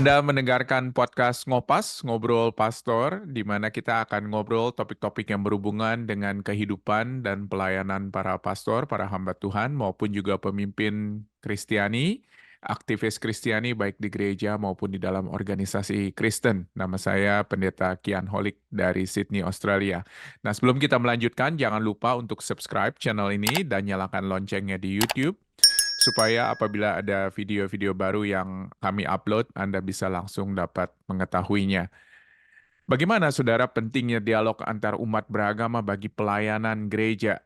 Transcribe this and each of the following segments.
Anda mendengarkan podcast Ngopas, Ngobrol Pastor, di mana kita akan ngobrol topik-topik yang berhubungan dengan kehidupan dan pelayanan para pastor, para hamba Tuhan, maupun juga pemimpin Kristiani, aktivis Kristiani, baik di gereja maupun di dalam organisasi Kristen. Nama saya Pendeta Kian Holik dari Sydney, Australia. Nah, sebelum kita melanjutkan, jangan lupa untuk subscribe channel ini dan nyalakan loncengnya di YouTube supaya apabila ada video-video baru yang kami upload, Anda bisa langsung dapat mengetahuinya. Bagaimana, saudara, pentingnya dialog antar umat beragama bagi pelayanan gereja?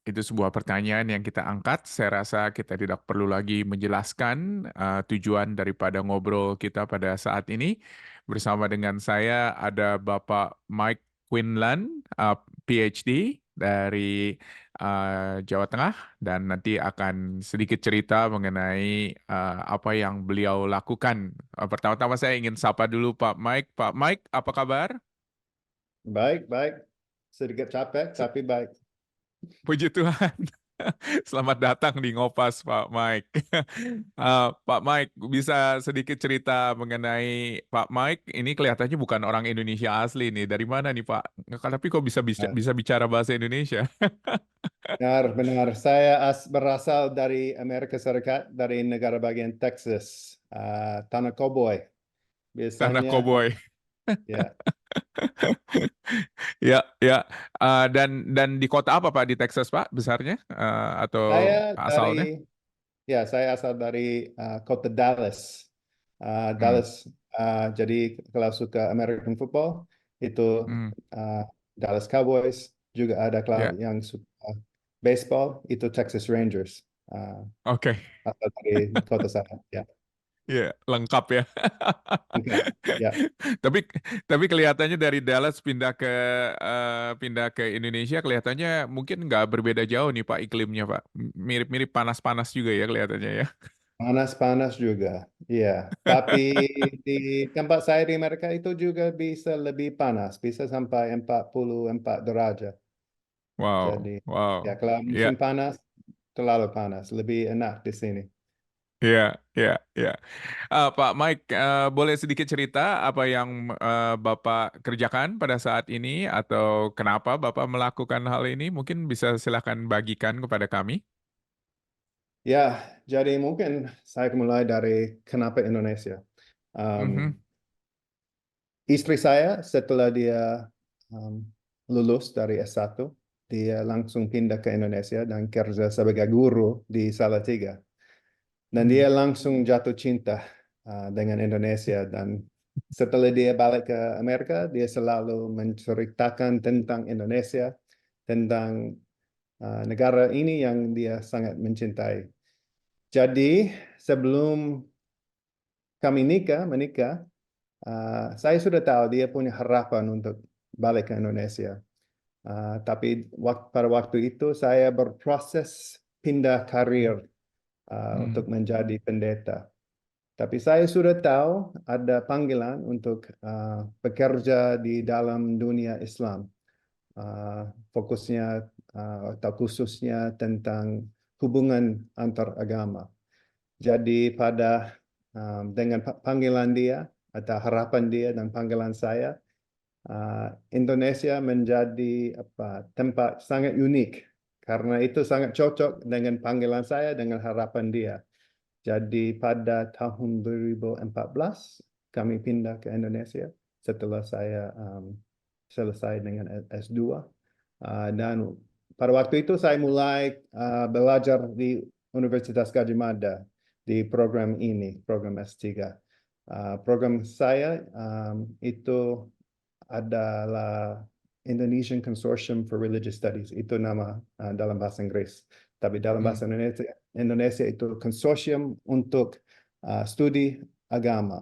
Itu sebuah pertanyaan yang kita angkat. Saya rasa kita tidak perlu lagi menjelaskan tujuan daripada ngobrol kita pada saat ini. Bersama dengan saya ada Bapak Mike Quinlan, PhD dari Jawa Tengah, dan nanti akan sedikit cerita mengenai apa yang beliau lakukan. Pertama-tama saya ingin sapa dulu Pak Mike. Pak Mike, apa kabar? Baik, baik. Sedikit capek, tapi baik. Puji Tuhan. Selamat datang di Ngopas, Pak Mike. Pak Mike, bisa sedikit cerita mengenai Pak Mike? Ini kelihatannya bukan orang Indonesia asli nih. Dari mana nih, Pak? Tapi kok bisa Nah, bisa bicara bahasa Indonesia? benar. Saya berasal dari Amerika Serikat, dari negara bagian Texas, tanah cowboy. Tanah Biasanya, koboi. ya, Ya, ya. Dan di kota apa, Pak? Di Texas, Pak, besarnya? Atau saya asalnya? saya asal dari kota Dallas. Hmm, Dallas. Jadi kalau suka American football itu hmm, uh, Dallas Cowboys. Juga ada ya, kalau yang suka baseball itu Texas Rangers. oke. Asal dari kota saya. Ya. Ya, lengkap ya. Enggak, ya. Tapi tapi kelihatannya dari Dallas pindah ke Indonesia kelihatannya mungkin nggak berbeda jauh nih Pak iklimnya Pak. Mirip-mirip panas-panas juga ya kelihatannya ya. Panas-panas juga, iya. Tapi di tempat saya di Amerika itu juga bisa lebih panas, bisa sampai 44 derajat. Wow, Jadi, ya wow. kalau Ya, musim panas, terlalu panas, lebih enak di sini. ya, ya, ya. Pak Mike, boleh sedikit cerita apa yang Bapak kerjakan pada saat ini atau kenapa Bapak melakukan hal ini? Mungkin bisa silakan bagikan kepada kami. Ya, jadi mungkin saya mulai dari kenapa Indonesia. Um, Mhm, Istri saya setelah dia um, lulus dari S1, dia langsung pindah ke Indonesia dan kerja sebagai guru di Salatiga. Dan hmm, dia langsung jatuh cinta dengan Indonesia. Dan setelah dia balik ke Amerika, dia selalu menceritakan tentang Indonesia, tentang negara ini yang dia sangat mencintai. Jadi sebelum kami menikah, saya sudah tahu dia punya harapan untuk balik ke Indonesia. Tapi pada waktu itu saya berproses pindah karir hmm, untuk menjadi pendeta. Tapi saya sudah tahu ada panggilan untuk bekerja di dalam dunia Islam. Fokusnya atau khususnya tentang hubungan antar agama. Jadi dengan panggilan dia atau harapan dia dan panggilan saya, Indonesia menjadi tempat sangat unik karena itu sangat cocok dengan panggilan saya dengan harapan dia. Jadi pada tahun 2014 kami pindah ke Indonesia setelah saya selesai dengan S2. Dan pada waktu itu saya mulai belajar di Universitas Gadjah Mada di program ini, program S3. Program saya itu adalah Indonesian Consortium for Religious Studies. Itu nama dalam bahasa Inggris. Tapi dalam hmm. bahasa Indonesia itu konsorsium untuk studi agama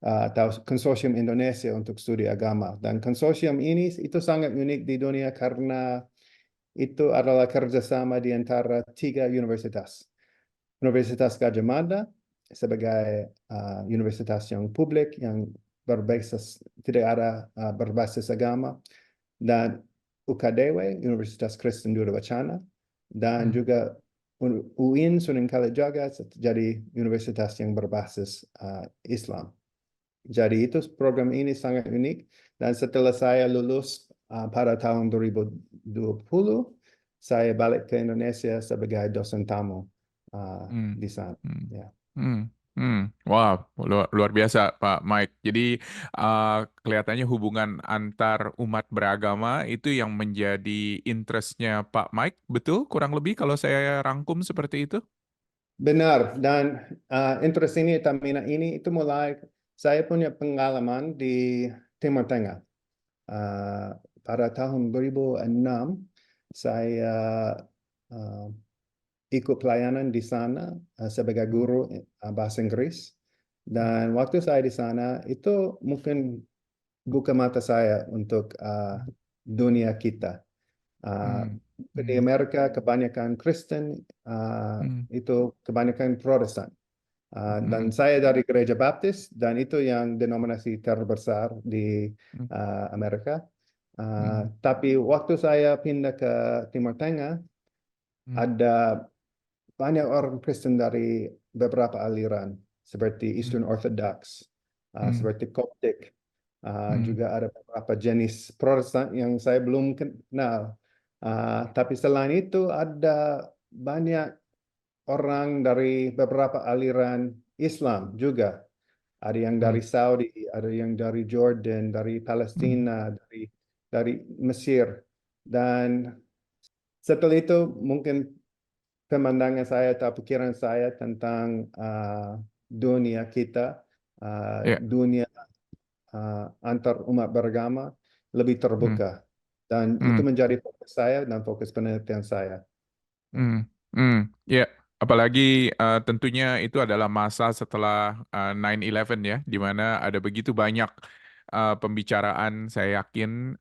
atau konsorsium Indonesia untuk studi agama. Dan konsorsium ini itu sangat unik di dunia karena itu adalah kerjasama di antara 3 universitas. Universitas Gadjah Mada sebagai universitas yang publik yang berbasis tidak ada berbasis agama, dan UKDW Universitas Kristen Duta Wacana, dan Hmm. juga UIN Sunan Kalijaga jadi universitas yang berbasis Islam. Jadi itu program ini sangat unik. Dan setelah saya lulus pada tahun 2020, saya balik ke Indonesia sebagai dosen tamu Hmm. di sana. Hmm. Ya. Hmm. Hmm. Wow, luar biasa Pak Mike. Jadi kelihatannya hubungan antar umat beragama itu yang menjadi interestnya Pak Mike, betul? Kurang lebih kalau saya rangkum seperti itu? Benar, dan interest ini, minat ini itu mulai saya punya pengalaman di Timur Tengah. Uh, Pada tahun 2006, saya uh, ikut pelayanan di sana sebagai Hmm. guru bahasa Inggris. Dan waktu saya di sana, itu mungkin buka mata saya untuk dunia kita. Uh, Hmm. di Hmm. Amerika kebanyakan Kristen, Hmm. itu kebanyakan Protestan. Dan Hmm. saya dari gereja Baptis, dan itu yang denominasi terbesar di Hmm. Amerika. Hmm. Tapi waktu saya pindah ke Timur Tengah, Hmm. ada banyak orang Kristen dari beberapa aliran, seperti Hmm. Eastern Orthodox, Hmm. seperti Coptic, Hmm. juga ada beberapa jenis Protestan yang saya belum kenal. Tapi selain itu ada banyak orang dari beberapa aliran Islam juga. Ada yang Hmm. dari Saudi, ada yang dari Jordan, dari Hmm. Palestina, dari Mesir. Dan setelah itu mungkin pemandangan saya atau pikiran saya tentang dunia kita, Ya. dunia antar umat beragama lebih Hmm. terbuka. Dan itu Hmm. menjadi fokus saya dan fokus penelitian saya. Ya. Hmm, ya, apalagi tentunya itu adalah masa setelah 9/11 ya, di mana ada begitu banyak pembicaraan, saya yakin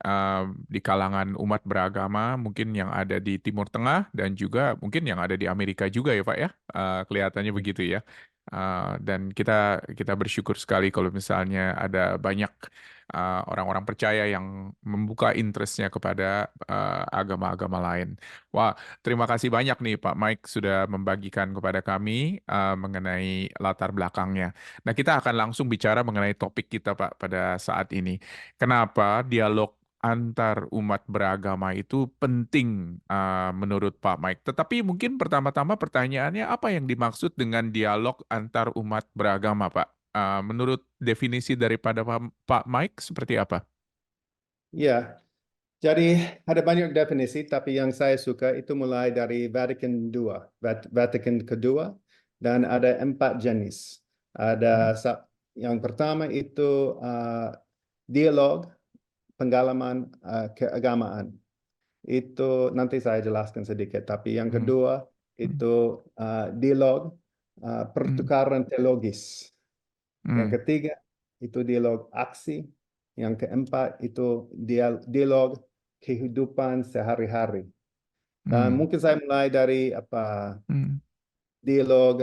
di kalangan umat beragama, mungkin yang ada di Timur Tengah dan juga mungkin yang ada di Amerika juga ya Pak ya, kelihatannya begitu ya. Dan kita kita bersyukur sekali kalau misalnya ada banyak orang-orang percaya yang membuka interestnya kepada agama-agama lain. Wah, terima kasih banyak nih Pak Mike sudah membagikan kepada kami mengenai latar belakangnya. Nah, kita akan langsung bicara mengenai topik kita Pak pada saat ini. Kenapa dialog antar umat beragama itu penting menurut Pak Mike? Tetapi mungkin pertama-tama pertanyaannya apa yang dimaksud dengan dialog antar umat beragama Pak? Menurut definisi daripada Pak Mike seperti apa? Ya, jadi ada banyak definisi, tapi yang saya suka itu mulai dari Vatican II, Vatican kedua, dan ada 4 jenis. Hmm. Yang pertama itu dialog pengalaman keagamaan. Itu nanti saya jelaskan sedikit. Tapi yang Hmm. kedua Hmm. itu dialog Hmm. pertukaran teologis. Yang Hmm. ketiga itu dialog aksi. Yang keempat itu dialog kehidupan sehari-hari. Dan Hmm. mungkin saya mulai dari apa Hmm. dialog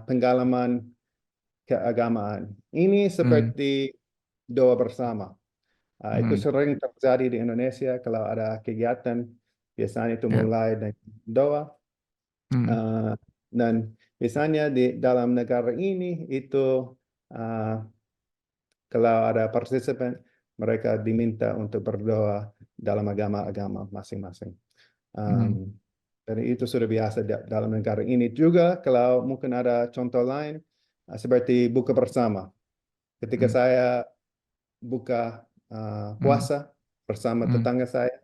pengalaman keagamaan. Ini Hmm. seperti doa bersama. Itu Hmm. sering terjadi di Indonesia kalau ada kegiatan. Biasanya itu Ya. mulai dengan doa. Hmm. Uh, dan biasanya di dalam negara ini itu uh, kalau ada partisipan, mereka diminta untuk berdoa dalam agama-agama masing-masing. Hmm. Um, dan itu sudah biasa dalam negara ini juga. Kalau mungkin ada contoh lain, seperti buka bersama. Ketika Hmm. saya buka Hmm. puasa bersama Hmm. tetangga saya,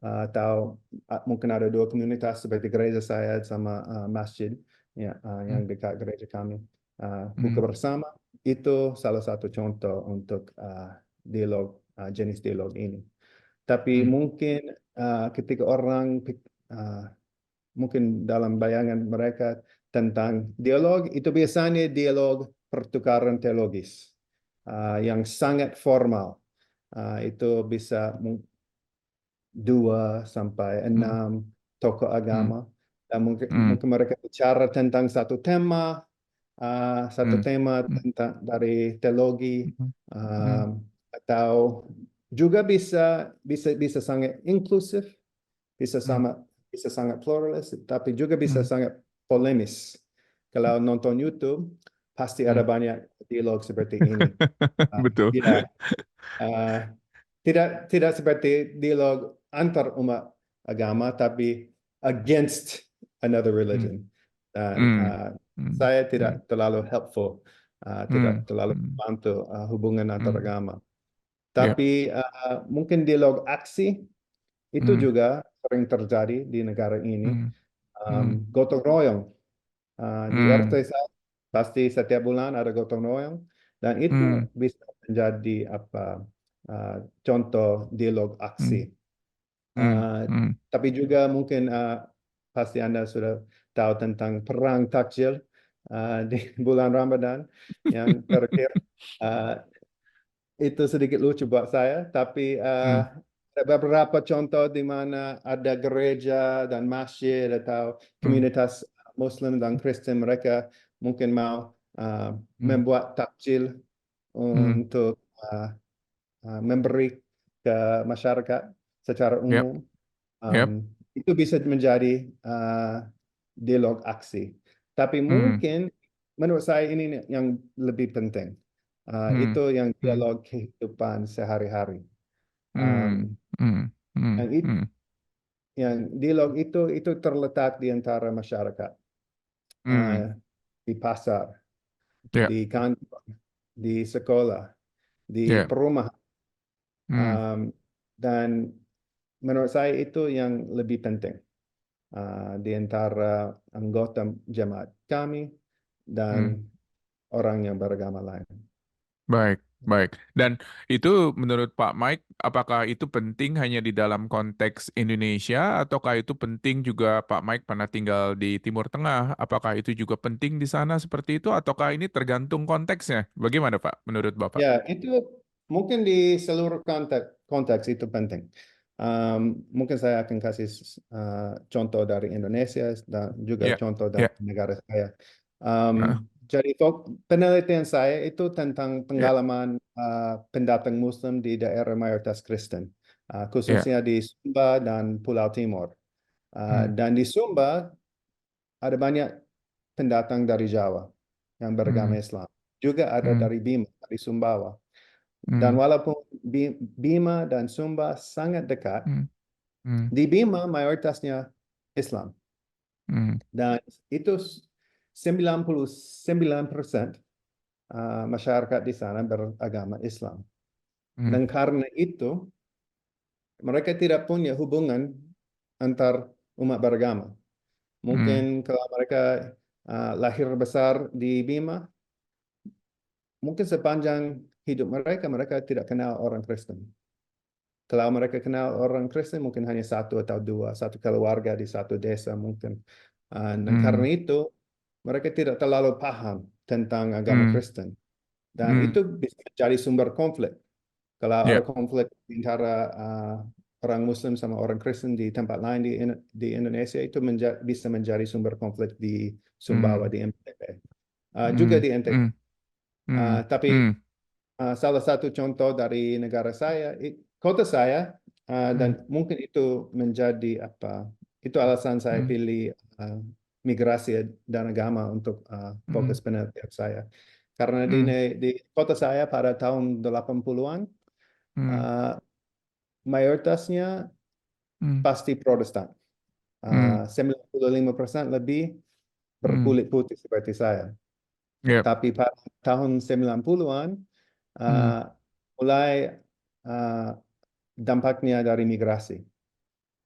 atau mungkin ada 2 komunitas seperti gereja saya sama masjid ya, Hmm. yang dekat gereja kami. Buka Hmm. bersama itu salah satu contoh untuk dialog, jenis dialog ini. Tapi Hmm. mungkin ketika orang mungkin dalam bayangan mereka tentang dialog, itu biasanya dialog pertukaran teologis yang sangat formal. Itu bisa 2 sampai 6 tokoh Hmm. agama. Dan mungkin, Hmm. mungkin mereka bicara tentang satu Hmm. tema Hmm. tentang dari teologi, Hmm. Hmm. um, atau juga bisa sangat inklusif, bisa Hmm. sama bisa sangat pluralis, tapi juga bisa Hmm. sangat polemis. Kalau nonton YouTube, pasti ada Hmm. banyak dialog seperti ini. Betul. Ya, uh, tidak seperti dialog antar umat agama, tapi against another Hmm. religion. Dan Hmm. Hmm. saya Hmm. tidak terlalu helpful, Hmm. tidak terlalu Hmm. membantu hubungan antar Hmm. agama. Yep. Tapi mungkin dialog aksi itu Hmm. juga sering terjadi di negara ini. Hmm. Hmm. Gotong royong di RT Hmm. saya pasti setiap bulan ada gotong royong, dan itu Hmm. bisa menjadi contoh dialog Hmm. aksi. Hmm. Uh, Hmm. tapi juga mungkin pasti Anda sudah tahu tentang perang takjil di bulan Ramadan yang terakhir. Uh, itu sedikit lucu buat saya, tapi Hmm. ada beberapa contoh di mana ada gereja dan masjid atau Hmm. komunitas Muslim dan Kristen, mereka mungkin mau Hmm. membuat takjil Hmm. untuk memberi ke masyarakat secara Yep. umum. Yep. Itu bisa menjadi dialog aksi. Tapi Hmm. mungkin menurut saya ini yang lebih penting. Hmm. Itu yang Hmm. dialog kehidupan sehari-hari. Hmm. Hmm. Hmm. Yang it- Hmm. yang dialog itu terletak di antara masyarakat, Hmm. di pasar, Yep. di kantor, di sekolah, di Yep. perumahan. Hmm. Dan menurut saya itu yang lebih penting di antara anggota jemaat kami Hmm. dan orang yang beragama lain. Baik, baik. Dan itu menurut Pak Mike, apakah itu penting hanya di dalam konteks Indonesia, ataukah itu penting juga Pak Mike pernah tinggal di Timur Tengah? Apakah itu juga penting di sana seperti itu, ataukah ini tergantung konteksnya? Bagaimana Pak, menurut Bapak? Ya, itu mungkin di seluruh konteks itu penting. Mungkin saya akan kasih contoh dari Indonesia dan juga Ya, contoh dari ya, negara saya. Um, ah, jadi penelitian saya itu tentang ya, pengalaman pendatang Muslim di daerah mayoritas Kristen, ya, khususnya di Sumba dan Pulau Timur. hmm, Dan di Sumba ada banyak pendatang dari Jawa yang beragama hmm, Islam. Juga ada hmm, dari Bima, dari Sumbawa. Dan hmm, walaupun Bima dan Sumba sangat dekat, hmm, hmm, di Bima mayoritasnya Islam. hmm, Dan itu 99% masyarakat di sana beragama Islam. hmm, Dan karena itu, mereka tidak punya hubungan antar umat beragama. hmm, Mungkin kalau mereka lahir besar di Bima, mungkin sepanjang hidup mereka, mereka tidak kenal orang Kristen. Kalau mereka kenal orang Kristen, mungkin hanya satu atau dua, satu keluarga di satu desa mungkin. Dan karena hmm, itu, mereka tidak terlalu paham tentang agama hmm, Kristen. Dan hmm, itu bisa jadi sumber konflik. Kalau ada ya, konflik antara orang Muslim sama orang Kristen di tempat lain di Indonesia, itu bisa menjadi sumber konflik di Sumbawa, hmm, di NTB. Juga hmm, di NTB. hmm, hmm, Tapi hmm, salah satu contoh dari negara saya, kota saya, hmm, dan mungkin itu menjadi itu alasan saya hmm, pilih migrasi dan agama untuk hmm, fokus penelitian saya. Karena hmm, di kota saya pada tahun 80-an, hmm, uh, mayoritasnya hmm, pasti Protestan. hmm, 95% lebih hmm, berkulit putih seperti saya. yep, Tapi pada tahun 90-an, hmm, uh, mulai uh, dampaknya dari migrasi.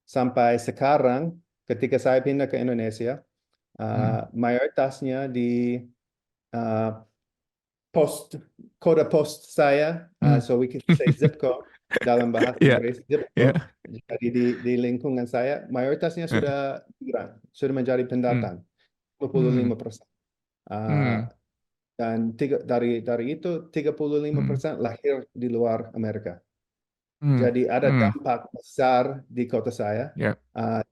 Sampai sekarang, ketika saya pindah ke Indonesia, hmm, mayoritasnya di uh, post, kode post saya, hmm. so we can say zip code dalam bahasa Ya, Inggris, zip ya, code. Jadi di lingkungan saya, mayoritasnya eh, sudah migran, sudah menjadi hmm, pendatang, hmm, 25%. Uh, hmm, dan dari itu, hmm, 35% lahir di luar Amerika. hmm, Jadi ada hmm, dampak besar di kota saya. yep, yep,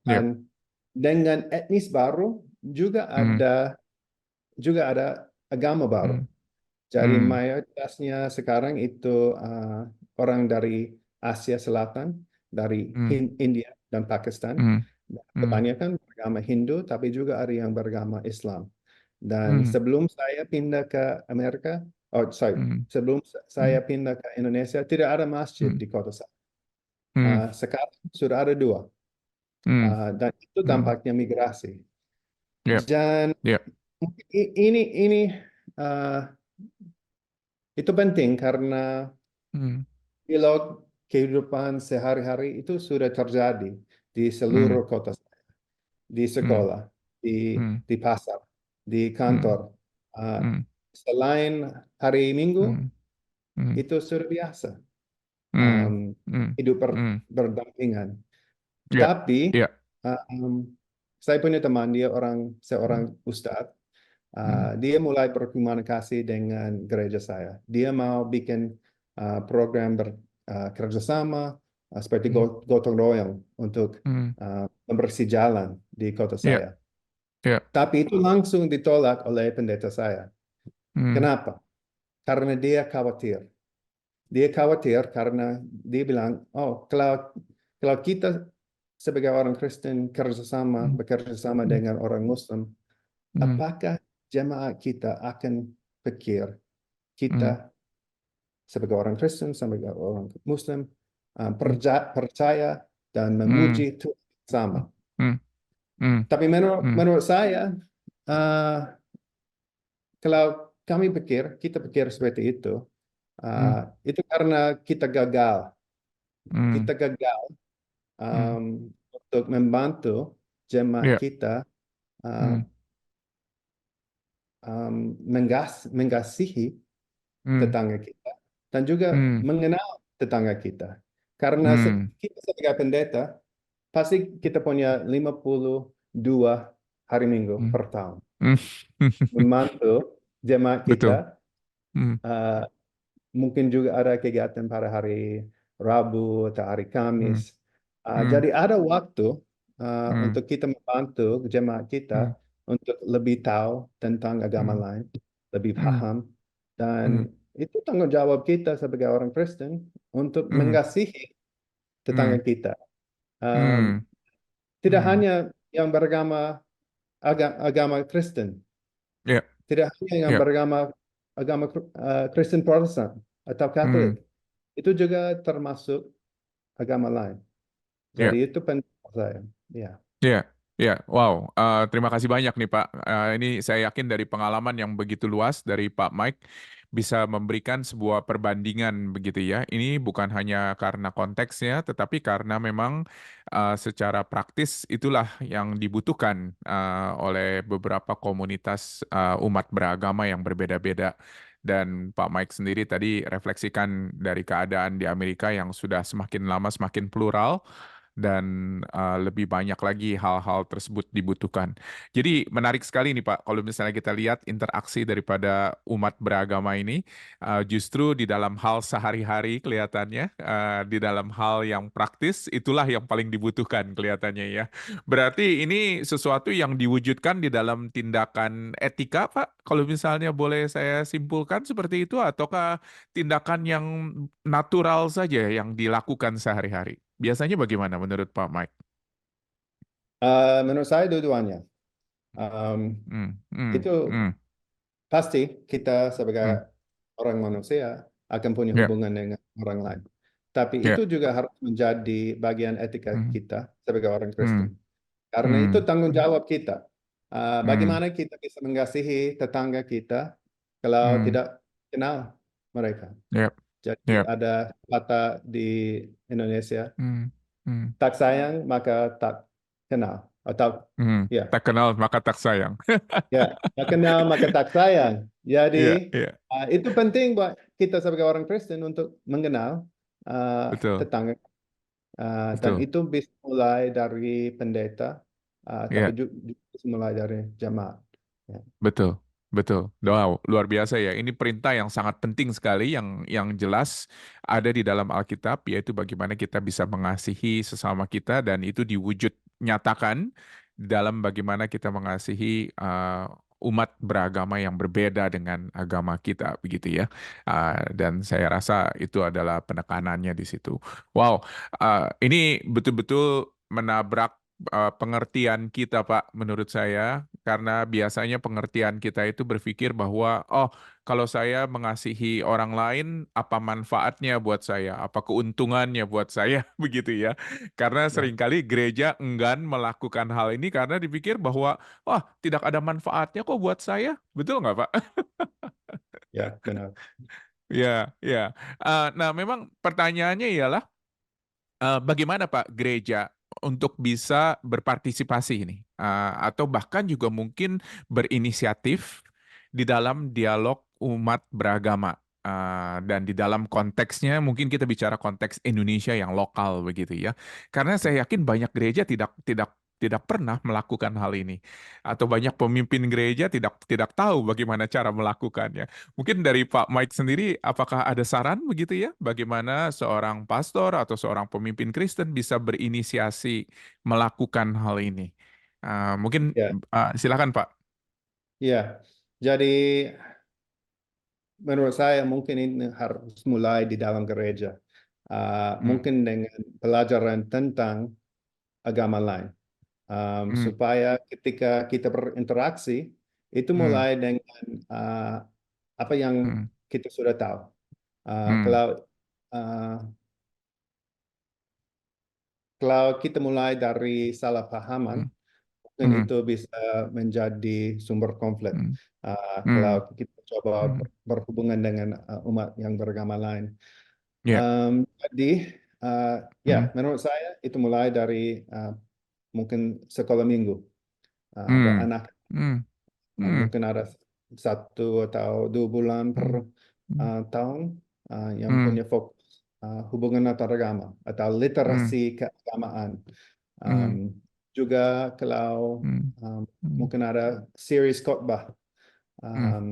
Dan dengan etnis baru hmm, juga ada agama baru. hmm, Jadi hmm, mayoritasnya sekarang itu orang dari Asia Selatan, dari hmm, India dan Pakistan. hmm, Dan hmm, kebanyakan beragama Hindu, tapi juga ada yang beragama Islam. Dan Hmm. sebelum saya pindah ke Amerika, Hmm. sebelum Hmm. saya pindah ke Indonesia, tidak ada masjid Hmm. di kota saya. Hmm. Sekarang sudah ada dua, Hmm. dan itu Hmm. tampaknya migrasi. Yep. Dan Yep. ini uh, itu penting karena Hmm. dialog kehidupan sehari-hari itu sudah terjadi di Hmm. seluruh kota, di Hmm. sekolah, Hmm. di pasar, di Hmm. kantor. Uh, Hmm. Selain hari Minggu, Hmm. Hmm. itu sudah biasa. Hmm. Um, Hmm. Hidup Hmm. berdampingan. Yep. Tapi Yep. saya punya teman, dia Hmm. seorang ustadz. Hmm. Dia mulai berkomunikasi dengan gereja saya. Dia mau bikin program kerjasama seperti Hmm. gotong royong untuk Hmm. membersih jalan di kota Yep. saya. Yep. Tapi itu langsung ditolak oleh pendeta saya. Hmm. Kenapa? Karena dia khawatir. Dia khawatir karena dia bilang, oh, kalau kita sebagai orang Kristen Hmm. bekerja sama Hmm. dengan orang Muslim, Hmm. apakah jemaat kita akan pikir Hmm. kita sebagai orang Kristen, sebagai orang Muslim, Hmm. percaya dan Hmm. memuji Tuhan sama. Hmm. Hmm. Tapi Hmm. menurut saya, uh, kalau kita pikir seperti Hmm. itu karena kita gagal. Hmm. Kita gagal Hmm. untuk membantu jemaat Yep. kita uh, Hmm. mengasihi Hmm. tetangga kita dan juga Hmm. mengenal tetangga kita. Karena Hmm. kita sebagai pendeta, pasti kita punya 52 hari Minggu Hmm. per tahun. Hmm. Membantu jemaat Betul. kita, Hmm. uh, mungkin juga ada kegiatan pada hari Rabu atau hari Hmm. Kamis. Hmm. Jadi ada waktu Hmm. untuk kita membantu jemaat Hmm. kita untuk lebih tahu tentang agama Hmm. lain, lebih Hmm. paham. Dan Hmm. itu tanggung jawab kita sebagai orang Kristen untuk Hmm. mengasihi tetangga Hmm. kita. Um, Hmm. Tidak Hmm. hanya yang agama Kristen, Yep. tidak hanya yang Yep. agama Kristen Protestan atau Hmm. Katolik, itu juga termasuk agama lain. Jadi Yep. itu penting buat saya. Ya. Iya, iya, wow. Terima kasih banyak nih Pak. Ini saya yakin dari pengalaman yang begitu luas dari Pak Mike bisa memberikan sebuah perbandingan begitu ya. Ini bukan hanya karena konteksnya, tetapi karena memang secara praktis itulah yang dibutuhkan oleh beberapa komunitas umat beragama yang berbeda-beda. Dan Pak Mike sendiri tadi refleksikan dari keadaan di Amerika yang sudah semakin lama semakin plural dan lebih banyak lagi hal-hal tersebut dibutuhkan. Jadi menarik sekali nih Pak, kalau misalnya kita lihat interaksi daripada umat beragama ini, justru di dalam hal sehari-hari kelihatannya, di dalam hal yang praktis, itulah yang paling dibutuhkan kelihatannya ya. Berarti ini sesuatu yang diwujudkan di dalam tindakan etika Pak, kalau misalnya boleh saya simpulkan seperti itu, ataukah tindakan yang natural saja yang dilakukan sehari-hari? Biasanya bagaimana menurut Pak Mike? Menurut saya dua-duanya. Um, Hmm. Hmm. itu Hmm. pasti kita Hmm. sebagai orang manusia akan punya Ya. hubungan dengan orang lain. Tapi Ya. itu juga harus menjadi bagian etika Hmm. kita sebagai orang Hmm. Kristen. Karena itu Hmm. tanggung jawab kita. Hmm. Bagaimana kita bisa mengasihi tetangga kita kalau Hmm. tidak kenal mereka. Ya. Jadi Ya. ada kata di Indonesia, Hmm. Hmm. tak sayang maka tak kenal. Atau Hmm. ya, Tak kenal maka tak sayang. ya, tak kenal maka tak sayang. Jadi Iya, iya, itu penting buat kita sebagai orang Kristen untuk mengenal betul, tetangga. Dan betul. itu bisa mulai dari pendeta, tapi Iya. juga bisa mulai dari jemaat. Ya. Betul, betul. Wow, luar biasa ya. Ini perintah yang sangat penting sekali yang jelas ada di dalam Alkitab, yaitu bagaimana kita bisa mengasihi sesama kita dan itu diwujud nyatakan dalam bagaimana kita mengasihi umat beragama yang berbeda dengan agama kita, begitu ya. Dan saya rasa itu adalah penekanannya di situ. Wow, ini betul-betul menabrak pengertian kita, Pak, menurut saya Karena biasanya pengertian kita itu berpikir bahwa, oh, kalau saya mengasihi orang lain, apa manfaatnya buat saya? Apa keuntungannya buat saya? Begitu ya. Karena Ya, seringkali gereja enggan melakukan hal ini karena dipikir bahwa, wah, tidak ada manfaatnya kok buat saya. Betul nggak, Pak? ya benar. Ya, ya. Nah, memang pertanyaannya ialah, bagaimana Pak gereja untuk bisa berpartisipasi ini? Atau bahkan juga mungkin berinisiatif di dalam dialog umat beragama, dan di dalam konteksnya mungkin kita bicara konteks Indonesia yang lokal begitu ya. Karena saya yakin banyak gereja tidak tidak tidak pernah melakukan hal ini, atau banyak pemimpin gereja tidak tidak tahu bagaimana cara melakukannya. Mungkin dari Pak Mike sendiri, apakah ada saran begitu ya, bagaimana seorang pastor atau seorang pemimpin Kristen bisa berinisiasi melakukan hal ini? Mungkin Ya, silakan Pak. ya. Jadi menurut saya mungkin ini harus mulai di dalam gereja. Hmm, Mungkin dengan pelajaran tentang agama lain. hmm, Supaya ketika kita berinteraksi, itu hmm, mulai dengan apa yang hmm, kita sudah tahu. hmm, Kalau uh, kalau kita mulai dari salah pahaman, hmm, mungkin hmm, itu bisa menjadi sumber konflik. hmm, Kalau hmm, kita coba hmm, berhubungan dengan umat yang beragama lain. ya, Jadi, ya hmm, menurut saya itu mulai dari mungkin sekolah minggu. Ada hmm, anak, hmm, hmm, mungkin ada 1 atau 2 bulan per hmm, hmm, tahun yang hmm, punya fokus hubungan antar agama atau hmm, literasi keagamaan. Um, hmm, Juga kalau hmm, um, hmm, mungkin ada series khotbah hmm, um,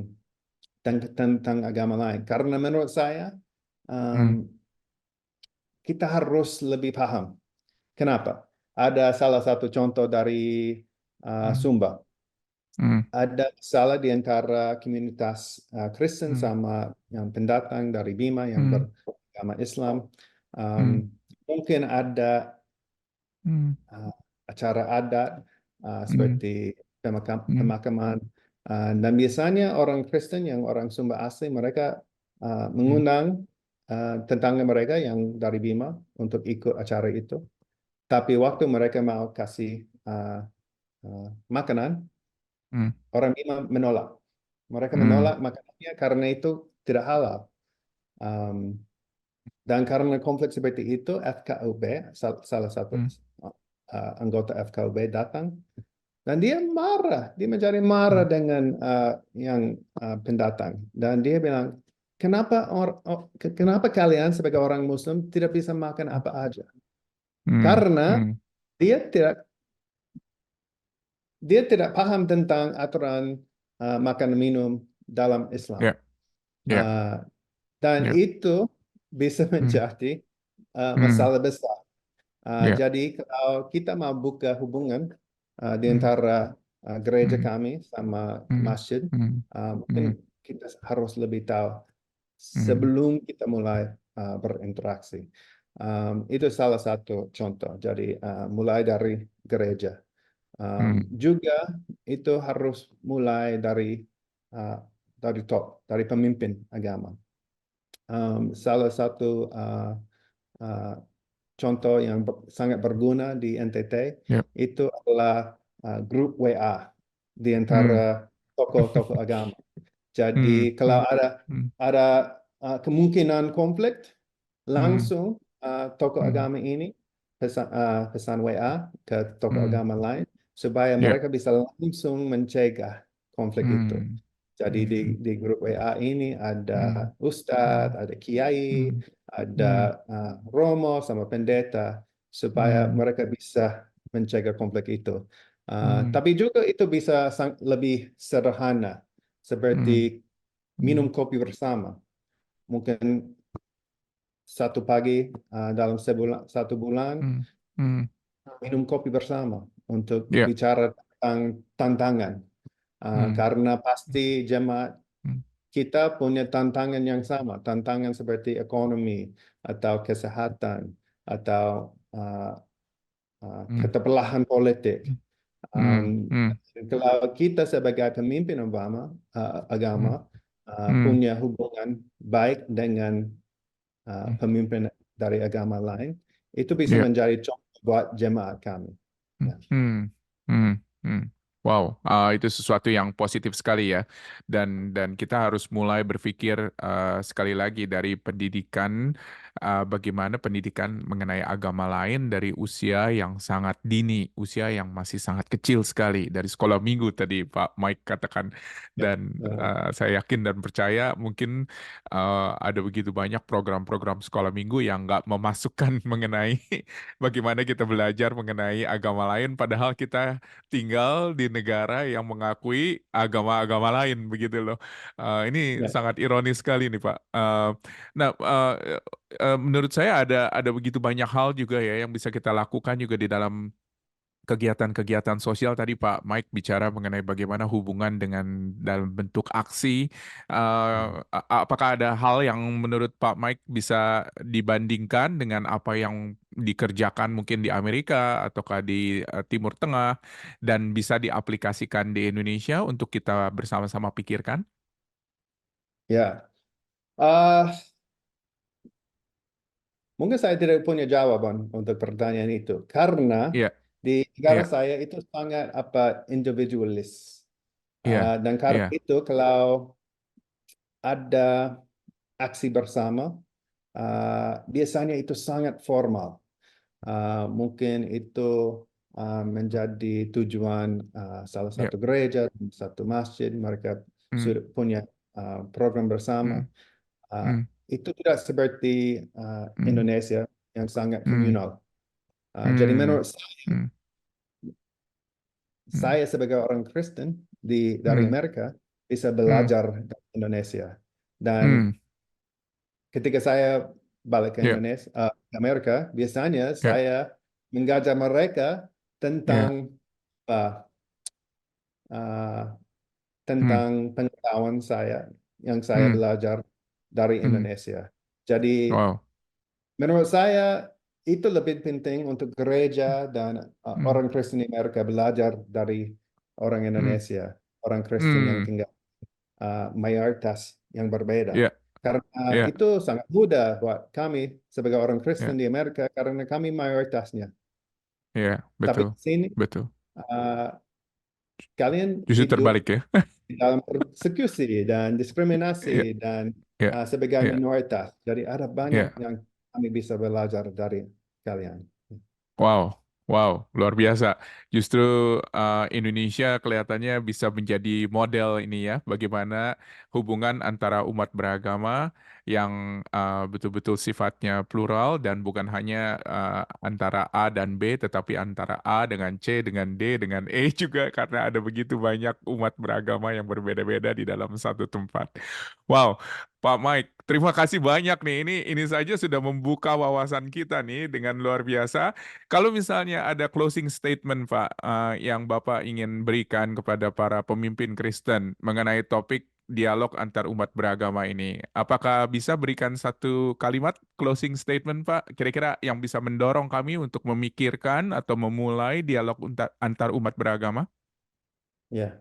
tentang agama lain. Karena menurut saya hmm, um, kita harus lebih paham. Kenapa? Ada salah satu contoh dari hmm, Sumba. hmm, Ada salah di antara komunitas Kristen hmm, sama yang pendatang dari Bima yang hmm, beragama Islam. hmm, Mungkin ada hmm, uh, acara adat hmm, seperti hmm, pemakaman. Dan biasanya orang Kristen yang orang Sumba asli mereka hmm, mengundang tetangga mereka yang dari Bima untuk ikut acara itu. Tapi waktu mereka mau kasih makanan, hmm, orang Bima menolak. Mereka hmm, menolak makanannya karena itu tidak halal. Um, dan karena konflik seperti itu, FKUB, salah satu hmm, anggota FKUB datang dan dia marah, dia menjadi marah hmm, dengan yang pendatang. Dan dia bilang, kenapa kalian sebagai orang Muslim tidak bisa makan apa aja? hmm, Karena hmm, dia tidak dia tidak paham tentang aturan makan minum dalam Islam. ya, ya, Uh, dan ya, itu bisa hmm, menjadi hmm, masalah besar. ya, Jadi kalau kita mau buka hubungan di hmm, antara gereja hmm, kami sama hmm, masjid, hmm, hmm, mungkin kita harus lebih tahu hmm, sebelum kita mulai berinteraksi. Itu salah satu contoh. Jadi mulai dari gereja. hmm, Juga itu harus mulai uh, dari top, dari pemimpin agama. Salah satu uh, contoh yang sangat berguna di NTT ya, itu adalah grup WA di hmm, antara tokoh-tokoh agama. hmm, Jadi kalau hmm, hmm, ada kemungkinan konflik, hmm, langsung tokoh hmm, agama ini pesan WA ke tokoh hmm, agama lain supaya ya, mereka bisa langsung mencegah konflik itu. hmm, Jadi di, hmm, di grup WA ini hmm, ada ustadz, hmm, ada kiai, hmm, hmm, ada romo sama pendeta supaya hmm, mereka bisa mencegah konflik itu. hmm, Tapi juga itu bisa lebih sederhana hmm, seperti minum hmm, kopi bersama. Mungkin satu pagi dalam 1 bulan hmm, hmm, minum kopi bersama untuk ya, bicara tentang tantangan. hmm, Karena pasti jemaat hmm, kita punya tantangan yang sama, tantangan seperti ekonomi atau kesehatan atau hmm, ketebelahan politik. hmm, hmm, Kalau kita sebagai pemimpin hmm, agama hmm, punya hubungan baik dengan hmm. pemimpin dari agama lain, itu bisa Ya. menjadi contoh buat jemaat kami. Hmm, Ya, hmm, hmm, hmm. Wow, itu sesuatu yang positif sekali ya. Dan kita harus mulai berpikir sekali lagi dari pendidikan, bagaimana pendidikan mengenai agama lain dari usia yang sangat dini, usia yang masih sangat kecil sekali dari sekolah minggu tadi Pak Mike katakan. ya, Dan ya, saya yakin dan percaya mungkin ada begitu banyak program-program sekolah minggu yang nggak memasukkan mengenai bagaimana kita belajar mengenai agama lain, padahal kita tinggal di negara yang mengakui agama-agama lain, begitu loh. Ini ya. sangat ironis sekali nih, Pak. Nah, menurut saya ada begitu banyak hal juga ya yang bisa kita lakukan juga di dalam kegiatan-kegiatan sosial tadi Pak Mike bicara mengenai bagaimana hubungan dengan dalam bentuk aksi. Apakah ada hal yang menurut Pak Mike bisa dibandingkan dengan apa yang dikerjakan mungkin di Amerika ataukah di Timur Tengah dan bisa diaplikasikan di Indonesia untuk kita bersama-sama pikirkan? Ya. Ah, Mungkin saya tidak punya jawaban untuk pertanyaan itu karena Iya, di negara iya, saya itu sangat individualis. iya, Dan karena iya, itu kalau ada aksi bersama, biasanya itu sangat formal. Mungkin itu menjadi tujuan salah iya. satu gereja, satu masjid, mereka Hmm, sudah punya program bersama. hmm, Uh, hmm, itu tidak seperti hmm, Indonesia yang sangat hmm, komunal. Jadi hmm, menurut hmm, hmm, saya sebagai orang Kristen dari hmm, Amerika bisa hmm, belajar dari Indonesia. Dan hmm. ketika saya balik ke Iya, Indonesia, Amerika, biasanya iya, saya mengajar mereka iya. tentang uh, uh, Hmm. tentang pengetahuan saya yang saya Hmm, belajar dari hmm, Indonesia. Jadi wow. menurut saya itu lebih penting untuk gereja dan Hmm, orang Kristen di Amerika belajar dari orang hmm, Indonesia, orang Kristen yang hmm, tinggal mayoritas yang berbeda. ya, Karena ya, itu sangat mudah buat kami sebagai orang ya, Kristen di Amerika karena kami mayoritasnya. ya, Tapi betul, di sini betul. uh, kalian Justru hidup terbalik ya. di dalam persekusi dan Ya, diskriminasi dan ya, sebagai ya, minoritas. Jadi ada banyak ya. yang kami bisa belajar dari kalian. Wow, wow, luar biasa. Justru Indonesia kelihatannya bisa menjadi model ini ya, bagaimana hubungan antara umat beragama yang betul-betul sifatnya plural dan bukan hanya antara A dan B, tetapi antara A dengan C, dengan D, dengan E juga karena ada begitu banyak umat beragama yang berbeda-beda di dalam satu tempat. Wow, Pak Mike, terima kasih banyak nih. Ini saja sudah membuka wawasan kita nih dengan luar biasa. Kalau misalnya ada closing statement, Pak, yang Bapak ingin berikan kepada para pemimpin Kristen mengenai topik dialog antar umat beragama ini, apakah bisa berikan satu kalimat closing statement, Pak? Kira-kira yang bisa mendorong kami untuk memikirkan atau memulai dialog antar umat beragama? Ya,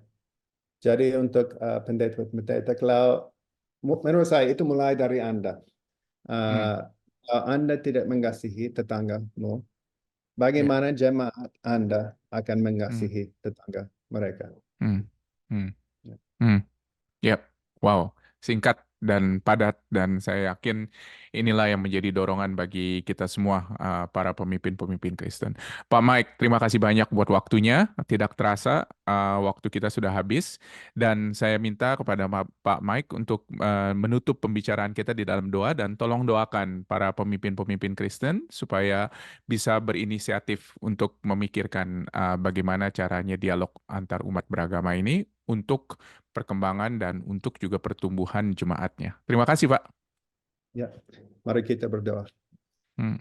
jadi untuk pendeta-pendeta, kalau menurut saya itu mulai dari Anda. Hmm, Kalau Anda tidak mengasihi tetanggamu, ya, bagaimana jemaat Anda akan hmm, mengasihi tetangga mereka? hmm, hmm, Ya. hmm. Yap, wow, singkat dan padat dan saya yakin inilah yang menjadi dorongan bagi kita semua para pemimpin-pemimpin Kristen. Pak Mike, terima kasih banyak buat waktunya. Tidak terasa waktu kita sudah habis dan saya minta kepada Pak Mike untuk menutup pembicaraan kita di dalam doa dan tolong doakan para pemimpin-pemimpin Kristen supaya bisa berinisiatif untuk memikirkan bagaimana caranya dialog antar umat beragama ini untuk perkembangan dan untuk juga pertumbuhan jemaatnya. Terima kasih, Pak. Ya. Mari kita berdoa. Hmm,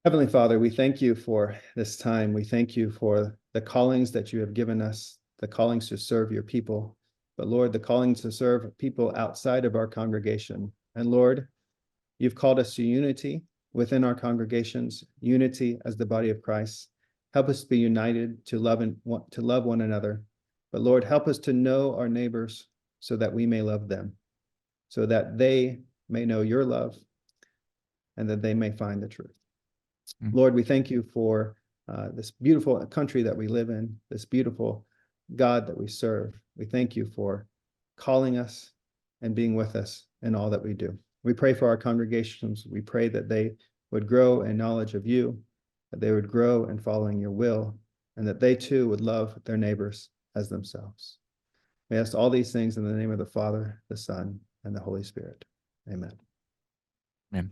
Heavenly Father, we thank you for this time. We thank you for the callings that you have given us, the callings to serve your people. But Lord, the callings to serve people outside of our congregation. And Lord, you've called us to unity within our congregations, unity as the body of Christ. Help us to be united, to love one another. But Lord, help us to know our neighbors so that we may love them, so that they may know your love and that they may find the truth. Mm. Lord, we thank you for this beautiful country that we live in, this beautiful God that we serve. We thank you for calling us and being with us in all that we do. We pray for our congregations. We pray that they would grow in knowledge of you, that they would grow in following your will, and that they too would love their neighbors as themselves. We ask all these things in the name of the Father, the Son, and the Holy Spirit. Amen. Amen.